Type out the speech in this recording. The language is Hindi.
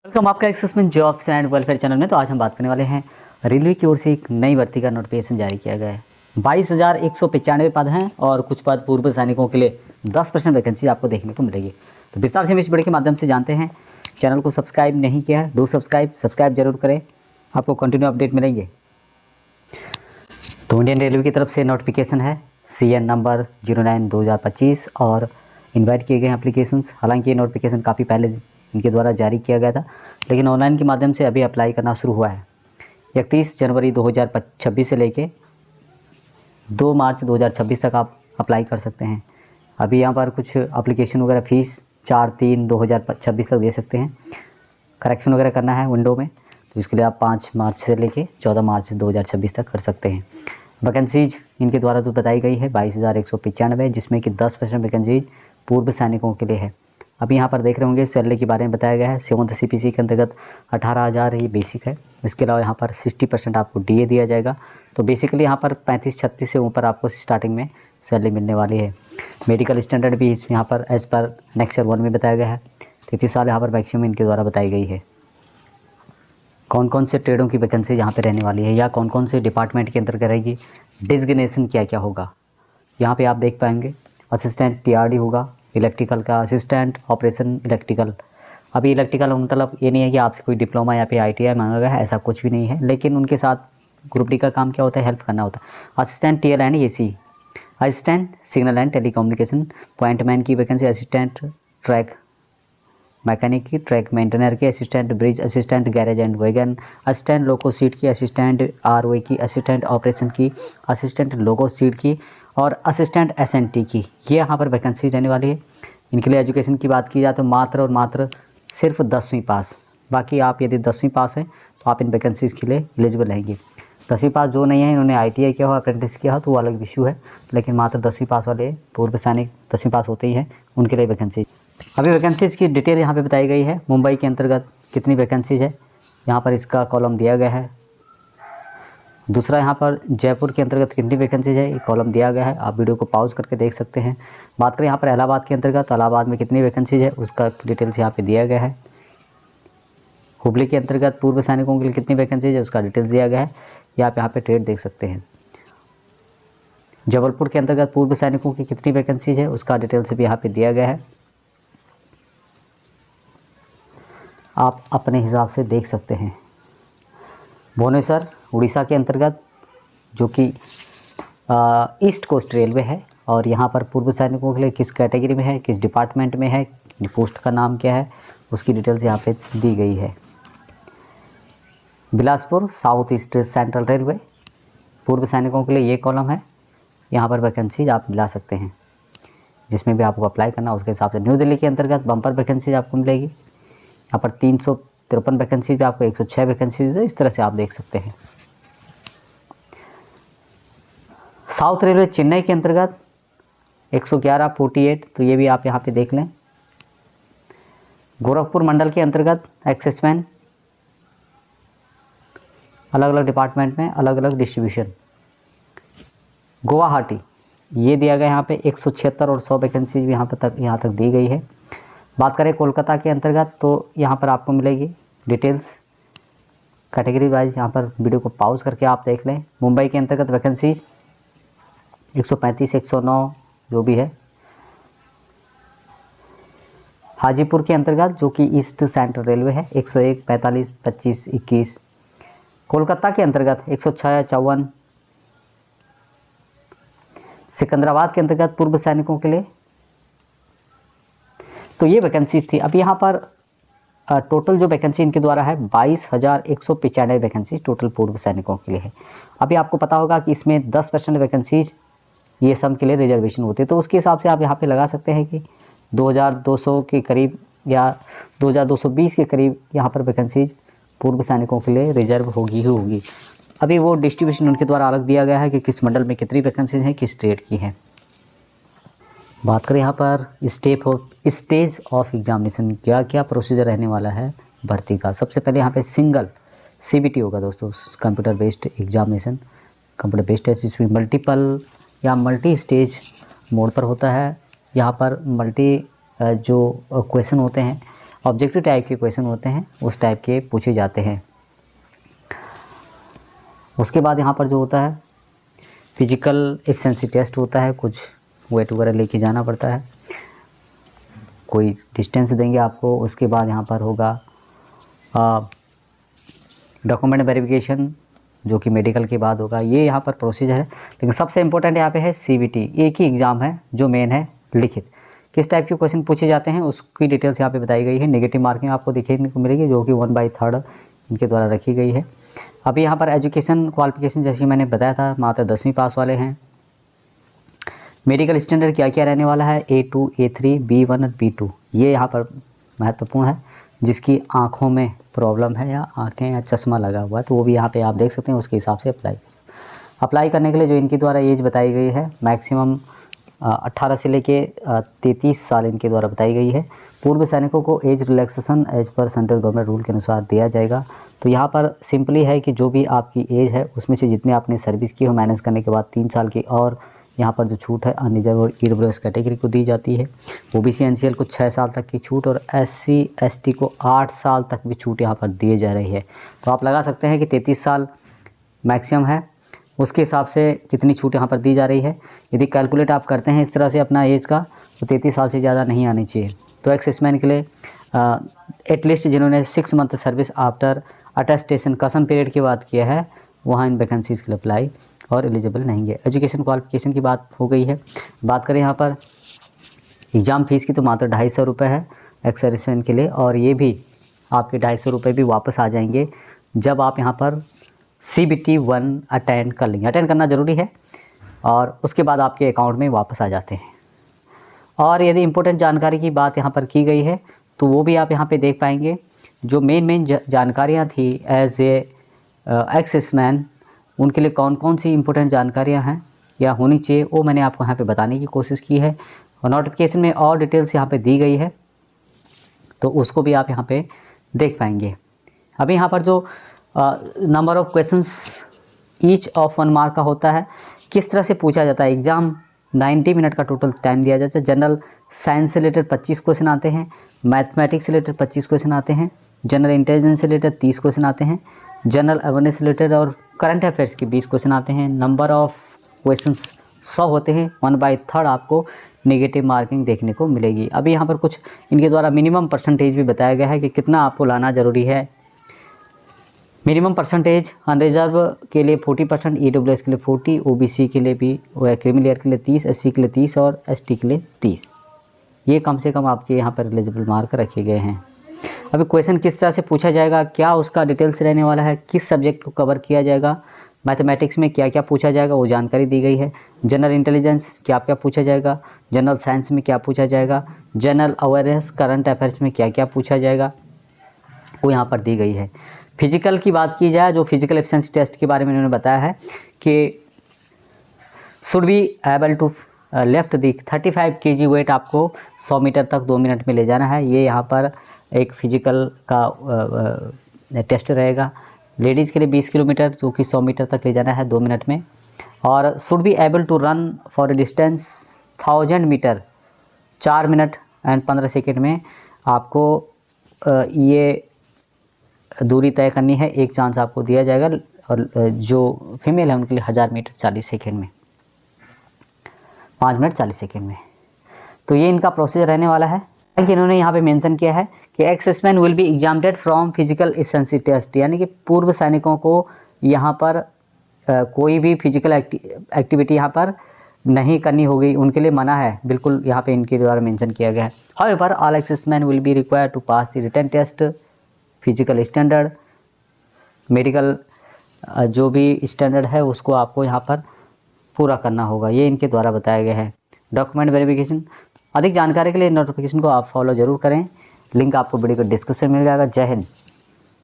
वेलकम आपका assessment jobs and welfare channel में। तो आज हम बात करने वाले हैं रेलवे की ओर से एक नई भर्ती का नोटिफिकेशन जारी किया गया है। 22,195 पद हैं और कुछ पद पूर्व सैनिकों के लिए 10% वैकेंसी आपको देखने को मिलेगी। तो विस्तार से हम इस वीडियो के माध्यम से जानते हैं। चैनल को सब्सक्राइब नहीं किया है, डू सब्सक्राइब जरूर करें, आपको कंटिन्यू अपडेट मिलेंगे। तो इंडियन रेलवे की तरफ से नोटिफिकेशन है CN नंबर 09/2025 और इन्वाइट किए गए एप्लीकेशंस। हालांकि ये नोटिफिकेशन काफ़ी पहले इनके द्वारा जारी किया गया था, लेकिन ऑनलाइन के माध्यम से अभी अप्लाई करना शुरू हुआ है। 31 जनवरी 2026 से लेके 2 मार्च 2026 तक आप अप्लाई कर सकते हैं। अभी यहाँ पर कुछ एप्लीकेशन वगैरह फ़ीस 4/3/2026 तक दे सकते हैं। करेक्शन वगैरह करना है विंडो में, तो इसके लिए आप 5 मार्च से लेके 14 मार्च 2026 तक कर सकते हैं। वैकेंसीज इनके द्वारा तो बताई गई है 22,195, जिसमें कि 10% वैकेंसीज पूर्व सैनिकों के लिए है। अभी यहाँ पर देख रहे होंगे सैलरी के बारे में बताया गया है। 7th CPC के अंतर्गत 18,000 ये बेसिक है। इसके अलावा यहाँ पर 60% आपको DA दिया जाएगा। तो बेसिकली यहाँ पर 35-36 से ऊपर आपको स्टार्टिंग में सैलरी मिलने वाली है। मेडिकल स्टैंडर्ड भी यहाँ पर एज़ पर नेक्स्ट 1 में बताया गया है। 33 साल यहाँ पर मैक्सिमम इनके द्वारा बताई गई है। कौन कौन से ट्रेडों की वैकेंसी यहाँ पे रहने वाली है या कौन कौन से डिपार्टमेंट के अंतर्गत रहेगी, डिजिग्नेशन क्या क्या होगा, यहाँ पे आप देख पाएंगे। असिस्टेंट TRD होगा, इलेक्ट्रिकल का असिस्टेंट ऑपरेशन इलेक्ट्रिकल। अभी इलेक्ट्रिकल मतलब ये नहीं है कि आपसे कोई डिप्लोमा या फिर ITI मांगा गया है, ऐसा कुछ भी नहीं है। लेकिन उनके साथ ग्रुप D का काम क्या होता है, हेल्प करना होता है। Assistant TL and AC, assistant signal and telecommunication, pointman की वैकेंसी, असिस्टेंट ट्रैक मैकेनिक की, ट्रैक मेंटेनर की, assistant bridge, assistant garage and wagon, assistant loco shed की, असिस्टेंट ROA की, असिस्टेंट ऑपरेशन की, असिस्टेंट लोको सीट की और असिस्टेंट SNT की। ये यहाँ पर वैकेंसी रहने वाली है। इनके लिए एजुकेशन की बात की जाए तो मात्र और मात्र सिर्फ 10वीं पास। बाकी आप यदि 10वीं पास हैं तो आप इन वैकेंसीज़ के लिए एलिजिबल रहेंगे। 10वीं पास जो नहीं है, इन्होंने ITI किया हो, अप्रेंटिस किया हो, तो वो अलग इशू है। लेकिन मात्र 10वीं पास वाले पूर्व सैनिक 10वीं पास होते ही हैं, उनके लिए वैकेंसी। अभी वैकेंसीज़ की डिटेल यहाँ पे बताई गई है। मुंबई के अंतर्गत कितनी वैकेंसीज़ है, यहाँ पर इसका कॉलम दिया गया है। दूसरा यहाँ पर जयपुर के अंतर्गत कितनी वैकेंसीज है, ये कॉलम दिया गया है। आप वीडियो को पॉज करके देख सकते हैं। बात करें यहाँ पर इलाहाबाद के अंतर्गत, इलाहाबाद में कितनी वैकेंसीज है उसका डिटेल्स यहाँ पे दिया गया है। हुबली के अंतर्गत पूर्व सैनिकों के लिए कितनी वैकेंसीज है उसका डिटेल्स दिया गया है। आप यहाँ पे ट्रेड देख सकते हैं। जबलपुर के अंतर्गत पूर्व सैनिकों की कितनी वैकेंसीज है उसका डिटेल्स भी यहाँ पे दिया गया है। आप अपने हिसाब से देख सकते हैं। भुवनेश्वर उड़ीसा के अंतर्गत, जो कि ईस्ट कोस्ट रेलवे है, और यहाँ पर पूर्व सैनिकों के लिए किस कैटेगरी में है, किस डिपार्टमेंट में है, पोस्ट का नाम क्या है, उसकी डिटेल्स यहाँ पे दी गई है। Bilaspur south east central railway, पूर्व सैनिकों के लिए ये कॉलम है। यहाँ पर वैकेंसीज आप दिला सकते हैं, जिसमें भी आपको अप्लाई करना उसके हिसाब से। न्यू दिल्ली के अंतर्गत बम्पर वैकेंसीज आपको मिलेगी। यहाँ पर 353 वैकेंसीज, आपको 106 वैकेंसीज है। इस तरह से आप देख सकते हैं। साउथ रेलवे चेन्नई के अंतर्गत 111/48, तो ये भी आप यहाँ पे देख लें। गोरखपुर मंडल के अंतर्गत एक्सेसमैन, अलग अलग डिपार्टमेंट में अलग अलग डिस्ट्रीब्यूशन। गुवाहाटी ये दिया गया यहाँ पे 176 और 100 वैकेंसीज भी यहाँ तक दी गई है। बात करें कोलकाता के अंतर्गत, तो यहाँ पर आपको मिलेगी डिटेल्स कैटेगरी वाइज। यहाँ पर वीडियो को पॉज करके आप देख लें। मुंबई के अंतर्गत वैकेंसीज 135, 109 जो भी है। हाजीपुर के अंतर्गत, जो कि ईस्ट सेंट्रल रेलवे है, 101, 45, 25, 21। कोलकाता के अंतर्गत 106, 54। सिकंदराबाद के अंतर्गत पूर्व सैनिकों के लिए, तो ये वैकेंसीज थी। अब यहाँ पर टोटल जो वैकेंसी इनके द्वारा है 22,195 वैकेंसी टोटल पूर्व सैनिकों के लिए है। अभी आपको पता होगा कि इसमें 10% वैकेंसीज ये सम के लिए रिजर्वेशन होते हैं, तो उसके हिसाब से आप यहाँ पे लगा सकते हैं कि 2,200 के करीब या 2,220 के करीब यहाँ पर वैकेंसीज पूर्व सैनिकों के लिए रिजर्व होगी ही होगी। अभी वो डिस्ट्रीब्यूशन उनके द्वारा अलग दिया गया है कि किस मंडल में कितनी वैकेंसीज हैं, किस स्टेट की हैं। बात करें यहाँ पर स्टेज ऑफ एग्जामिनेशन, क्या क्या प्रोसीजर रहने वाला है भर्ती का। सबसे पहले यहाँ पे सिंगल CBT होगा दोस्तों, computer based examination, computer based test. इसमें मल्टीपल या मल्टी स्टेज मोड पर होता है। यहाँ पर मल्टी जो क्वेश्चन होते हैं ऑब्जेक्टिव टाइप के क्वेश्चन होते हैं उस टाइप के पूछे जाते हैं। उसके बाद यहाँ पर जो होता है फिजिकल एफिशिएंसी टेस्ट होता है, कुछ वेट वगैरह लेके जाना पड़ता है, कोई डिस्टेंस देंगे आपको। उसके बाद यहाँ पर होगा डॉक्यूमेंट वेरिफिकेशन जो कि मेडिकल के बाद होगा। ये यहाँ पर प्रोसीजर है, लेकिन सबसे इम्पोर्टेंट यहाँ पे है CBT, एक ही एग्ज़ाम है जो मेन है लिखित। किस टाइप के क्वेश्चन पूछे जाते हैं उसकी डिटेल्स यहाँ पे बताई गई है। नेगेटिव मार्किंग आपको देखने को मिलेगी जो कि 1/3 इनके द्वारा रखी गई है। अभी यहाँ पर एजुकेशन क्वालिफिकेशन जैसे मैंने बताया था मात्र 10वीं पास वाले हैं। मेडिकल स्टैंडर्ड क्या क्या रहने वाला है, A2, A3, B1 और B2। ये यहाँ पर महत्वपूर्ण है, जिसकी आँखों में प्रॉब्लम है या आँखें या चश्मा लगा हुआ है तो वो भी यहाँ पे आप देख सकते हैं, उसके हिसाब से अप्लाई करने के लिए जो इनके द्वारा एज बताई गई है मैक्सिमम 18 से लेके 33 साल इनके द्वारा बताई गई है। पूर्व सैनिकों को एज रिलैक्सेशन एज पर सेंट्रल गवर्नमेंट रूल के अनुसार दिया जाएगा। तो यहाँ पर सिंपली है कि जो भी आपकी एज है उसमें से जितने आपने सर्विस की हो माइनस करने के बाद 3 साल की और यहाँ पर जो छूट है अनरिजर्व और ईडब्ल्यूएस कैटेगरी को दी जाती है। OBC NCL को 6 साल तक की छूट और SC ST को 8 साल तक भी छूट यहाँ पर दिए जा रही है। तो आप लगा सकते हैं कि 33 साल मैक्सिमम है, उसके हिसाब से कितनी छूट यहाँ पर दी जा रही है। यदि कैलकुलेट आप करते हैं इस तरह से अपना एज का तो 33 साल से ज़्यादा नहीं आनी चाहिए। तो एक्सेसमैन के लिए एटलीस्ट जिन्होंने 6 मंथ सर्विस आफ्टर अटेस्टेशन कसम पीरियड की बात किया है वहाँ इन वैकेंसीज़ के लिए अप्लाई और एलिजिबल नहीं है। एजुकेशन क्वालिफिकेशन की बात हो गई है। बात करें यहाँ पर एग्ज़ाम फ़ीस की तो मात्र 250 रुपये है एक्स-सर्विसमैन के लिए, और ये भी आपके 250 रुपये भी वापस आ जाएंगे जब आप यहाँ पर CBT 1 अटेंड कर लेंगे। अटेंड करना ज़रूरी है और उसके बाद आपके अकाउंट में वापस आ जाते हैं। और यदि इम्पोर्टेंट जानकारी की बात यहाँ पर की गई है तो वो भी आप यहाँ पे देख पाएंगे। जो मेन जानकारियाँ थी एज ए एक्स-सर्विसमैन उनके लिए कौन कौन सी इम्पोर्टेंट जानकारियाँ हैं या होनी चाहिए वो मैंने आपको यहाँ पे बताने की कोशिश की है। और नोटिफिकेशन में और डिटेल्स यहाँ पे दी गई है तो उसको भी आप यहाँ पे देख पाएंगे। अभी यहाँ पर जो number of questions each of 1 mark का होता है, किस तरह से पूछा जाता है। एग्ज़ाम 90 मिनट का टोटल टाइम दिया जाता है। जनरल साइंस से रिलेटेड 25 क्वेश्चन आते हैं, मैथमेटिक्स से रिलेटेड 25 क्वेश्चन आते हैं, जनरल इंटेलिजेंस से रिलेटेड 30 क्वेश्चन आते हैं, जनरल अवेयरनेस से रिलेटेड और करंट अफेयर्स के 20 क्वेश्चन आते हैं। नंबर ऑफ़ क्वेश्चंस 100 होते हैं। 1/3 आपको नेगेटिव मार्किंग देखने को मिलेगी। अभी यहाँ पर कुछ इनके द्वारा मिनिमम परसेंटेज भी बताया गया है कि कितना आपको लाना ज़रूरी है। मिनिमम परसेंटेज अनरिजर्व के लिए 40%, EWS के लिए 40, OBC के लिए भी क्रीमिलियर के लिए 30, SC के लिए 30 और ST के लिए 30। ये कम से कम आपके यहाँ पर एलिजिबल मार्क रखे गए हैं। अभी क्वेश्चन किस तरह से पूछा जाएगा, क्या उसका डिटेल्स रहने वाला है, किस सब्जेक्ट को कवर किया जाएगा, मैथमेटिक्स में क्या क्या पूछा जाएगा वो जानकारी दी गई है। जनरल इंटेलिजेंस क्या क्या पूछा जाएगा, जनरल साइंस में क्या पूछा जाएगा, जनरल अवेयरनेस करंट अफेयर्स में क्या क्या पूछा जाएगा वो यहाँ पर दी गई है। फिजिकल की बात की जाए, जो फिजिकल एफिशिएंसी टेस्ट के बारे में उन्होंने बताया है कि should be able to left the 35 kg weight आपको 100 मीटर तक 2 मिनट में ले जाना है। ये यहाँ पर एक फिजिकल का टेस्ट रहेगा। लेडीज़ के लिए 20 किलोमीटर जो कि 100 मीटर तक ले जाना है 2 मिनट में। और should be able to run for a distance 1000 metre 4 minute and 15 second में आपको ये दूरी तय करनी है। एक चांस आपको दिया जाएगा और जो फीमेल है उनके लिए 1000 मीटर 40 सेकेंड में, 5 मिनट 40 सेकेंड में। तो ये इनका प्रोसीजर रहने वाला है। कि इन्होंने यहाँ पे मेंशन किया है कि ex serviceman will be exempted from physical efficiency test, यानी कि पूर्व सैनिकों को यहाँ पर कोई भी फिजिकल एक्टिविटी यहाँ पर नहीं करनी होगी, उनके लिए मना है, बिल्कुल यहाँ पे इनके द्वारा मेंशन किया गया है। However all ex serviceman will be required to pass the written test, physical standard, medical जो भी स्टैंडर्ड है उसको आपको यहाँ पर पूरा करना होगा, ये इनके द्वारा बताया गया है। डॉक्यूमेंट वेरिफिकेशन, अधिक जानकारी के लिए नोटिफिकेशन को आप फॉलो ज़रूर करें। लिंक आपको वीडियो को डिस्क्रिप्शन में मिल जाएगा। जय हिंद।